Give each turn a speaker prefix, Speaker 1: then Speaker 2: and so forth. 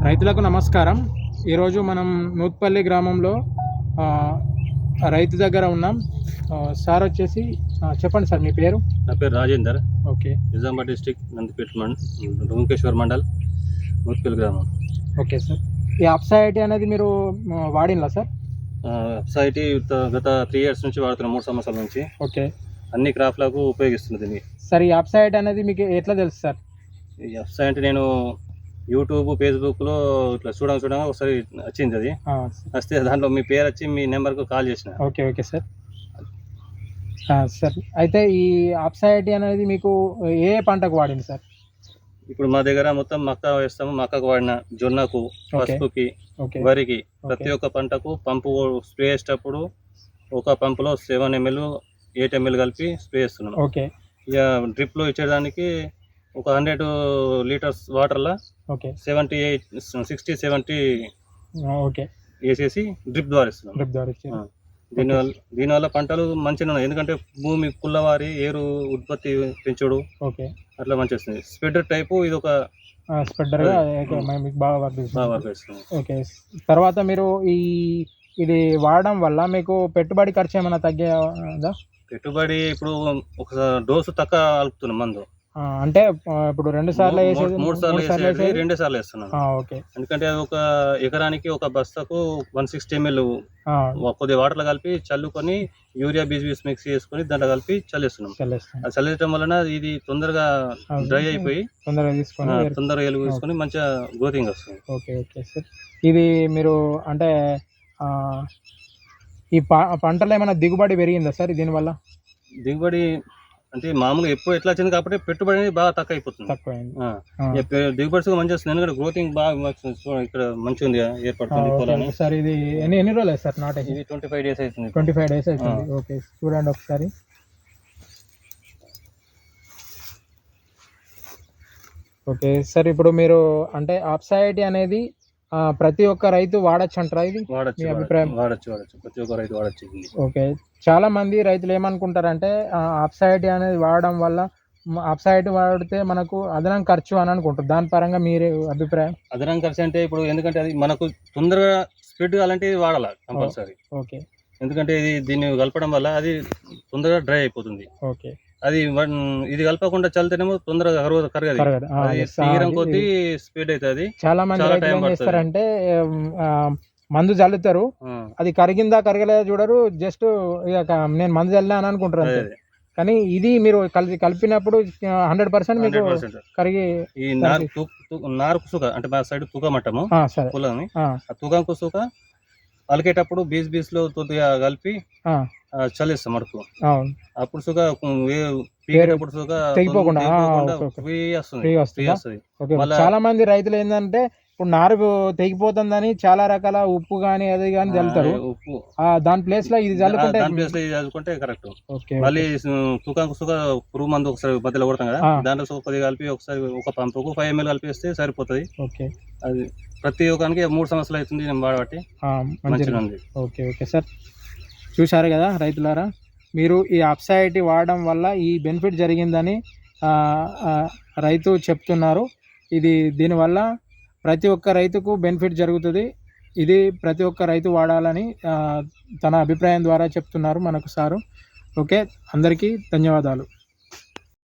Speaker 1: రైతులకు నమస్కారం. ఈరోజు మనం నూత్పల్లి గ్రామంలో రైతు దగ్గర ఉన్నాం. సార్ వచ్చేసి చెప్పండి సార్, మీ పేరు?
Speaker 2: నా పేరు రాజేందర్.
Speaker 1: ఓకే.
Speaker 2: నిజామాబాద్ డిస్ట్రిక్ట్ నందిపేట రుంకేశ్వర్ మండల్ నూత్పల్లి గ్రామం.
Speaker 1: ఓకే సార్, ఈ అప్సైటీ అనేది మీరు వాడినలా సార్?
Speaker 2: అప్సైటీ గత 3 years నుంచి వాడుతున్నాం, 3 సంవత్సరాల నుంచి.
Speaker 1: ఓకే.
Speaker 2: అన్ని క్రాప్లకు ఉపయోగిస్తుంది దీన్ని.
Speaker 1: సార్, ఈ అప్సైటీ అనేది మీకు ఎట్లా తెలుసు సార్?
Speaker 2: ఈ అప్సైటీ నేను యూట్యూబ్, ఫేస్బుక్లో ఇట్లా చూడంగా ఒకసారి వచ్చింది. అది వస్తే దాంట్లో మీ పేరు వచ్చి మీ నెంబర్కు కాల్ చేసిన.
Speaker 1: Okay okay sir. సార్, అయితే ఈ అప్సైటీ అనేది మీకు ఏ పంటకు వాడింది సార్?
Speaker 2: ఇప్పుడు మా దగ్గర మొత్తం మక్క వేస్తాము. మక్కకు వాడిన, జొన్నకు, పసుపుకి, వరికి, ప్రతి ఒక్క పంటకు పంపు స్ప్రే చేసేటప్పుడు ఒక పంపులో 7 ml 8 ml కలిపి స్ప్రే చేస్తున్నాం.
Speaker 1: ఓకే.
Speaker 2: ఇక డ్రిప్లో ఇచ్చేదానికి ఒక 100 లీటర్స్ వాటర్లో 60-70
Speaker 1: ఓకే
Speaker 2: వేసేసి డ్రిప్ ద్వారా ఇస్తున్నాం. దీనివల్ల పంటలు మంచిగా ఉన్నాయి. ఎందుకంటే భూమి కుల్లవారి ఏరు ఉత్పత్తి పెంచుడు అట్లా మంచిగా వస్తుంది. స్ప్రెడర్ టైపు ఇది ఒక
Speaker 1: స్ప్రెడర్ బాగా వర్క్ చేస్తుంది. ఓకే. తర్వాత మీరు ఇది వాడడం వల్ల మీకు పెట్టుబడి ఖర్చు ఏమైనా తగ్గేదా?
Speaker 2: పెట్టుబడి ఇప్పుడు ఒక డోసు తక్కువ కలుపుతున్నాం మందు.
Speaker 1: అంటే ఇప్పుడు 2 సార్లు
Speaker 2: 3 సార్లు 2 సార్లు వేస్తున్నాం.
Speaker 1: ఓకే.
Speaker 2: ఎందుకంటే అది ఒక ఎకరానికి ఒక బస్తాకు 160 ml కొద్దిగా వాటర్లో కలిపి చల్లుకొని యూరియా బీస్ మిక్స్ చేసుకొని దాంట్లో కలిపి చల్లేస్తున్నాం. అది చల్లేయడం వలన ఇది తొందరగా డ్రై అయిపోయి తొందరగా ఎలుగు తీసుకొని మంచిగా గ్రోతింగ్ వస్తుంది.
Speaker 1: Okay okay sir. ఇది మీరు అంటే ఈ పంటలో ఏమైనా దిగుబడి పెరిగిందా సార్ దీనివల్ల?
Speaker 2: దిగుబడి అంటే మామూలుగా ఎప్పుడు ఎట్లా వచ్చింది కాబట్టి పెట్టుబడి అనేది బాగా తక్కువ అయిపోతుంది. దిగుబడి మంచిగా వస్తుంది. ఎందుకంటే గ్రోతింగ్ బాగా ఇక్కడ మంచిగా ఉంది, ఏర్పడుతుంది.
Speaker 1: సార్, ఇది ఎన్ని రోజులు అవుతుంది సార్ నాటే?
Speaker 2: ఇది 25 days అవుతుంది.
Speaker 1: 25 days అవుతుంది. ఓకే, చూడండి ఒకసారి. ఓకే సార్, ఇప్పుడు మీరు అంటే అప్సైటీ అనేది ప్రతి ఒక్క రైతు వాడచ్చు అంటారా? ఇది
Speaker 2: వాడచ్చు, అభిప్రాయం? వాడచ్చు, ప్రతి ఒక్క రైతు వాడచ్చు.
Speaker 1: ఓకే. చాలా మంది రైతులు ఏమనుకుంటారంటే అప్సైటీ అనేది వాడడం వల్ల అప్సైటీ వాడితే మనకు అదనం ఖర్చు అని అనుకుంటారు. దాని పరంగా మీరు అభిప్రాయం?
Speaker 2: అదనం ఖర్చు అంటే ఇప్పుడు ఎందుకంటే అది మనకు తొందరగా స్ప్రెడ్ కావాలంటే ఇది వాడాలి కంపల్సరీ.
Speaker 1: ఓకే. ఎందుకంటే
Speaker 2: దీన్ని కలపడం వల్ల అది తొందరగా డ్రై అయిపోతుంది.
Speaker 1: ఓకే.
Speaker 2: అది ఇది కలపకుండా చల్లితేనేమో తొందరగా కరగదు. తీరం కొద్దీ స్పీడ్ అవుతుంది.
Speaker 1: చాలా మంది ఏం చేస్తారంటే మందు చల్లుతారు, అది కరిగిందా కరగలేదా చూడరు, జస్ట్ నేను మందు చల్లా అని అనుకుంటారు అంతే. కానీ ఇది మీరు కలిపినప్పుడు 100% మీకు కరిగి
Speaker 2: ఈ నారుకు సుఖ అంటే మా సైడ్ తుకమట్టము పొలాన్ని, ఆ తుకంకు సుఖ అలికేటప్పుడు బీస్ లో కొద్దిగా కలిపి చల్లేస్తాం మడుపు. అప్పుడు సుగా
Speaker 1: తెగిపోకుండా చాలా మంది రైతులు ఏంటంటే ఇప్పుడు నారు తెగిపోతుందని చాలా రకాల ఉప్పు గానీ అది గానీ చల్లుతారు. దాని ప్లేస్ లో ఇది చల్లుకుంటే
Speaker 2: కరెక్ట్. మళ్ళీ తుకాంకు సుగా పురుగు మందు ఒకసారి మధ్యలో కొడతాం కదా, దాంట్లో కొద్దిగా కలిపి ఒకసారి ఒక పంపుకు 5 ml కలిపి వేస్తే సరిపోతుంది. అది ప్రతి ఒక్కరికి 3 సంవత్సరాలు అవుతుంది నేను వాడబట్టి మంచిగా ఉంది.
Speaker 1: ఓకే ఓకే సార్, చూశారు కదా రైతులారా, మీరు ఈ అప్సైటీ వాడడం వల్ల ఈ బెనిఫిట్ జరిగిందని రైతు చెప్తున్నారు. దీనివల్ల ప్రతి ఒక్క రైతుకు బెనిఫిట్ జరుగుతుంది. ఇది ప్రతి ఒక్క రైతు వాడాలని తన అభిప్రాయం ద్వారా చెప్తున్నారు మనకు సారు. ఓకే, అందరికీ ధన్యవాదాలు.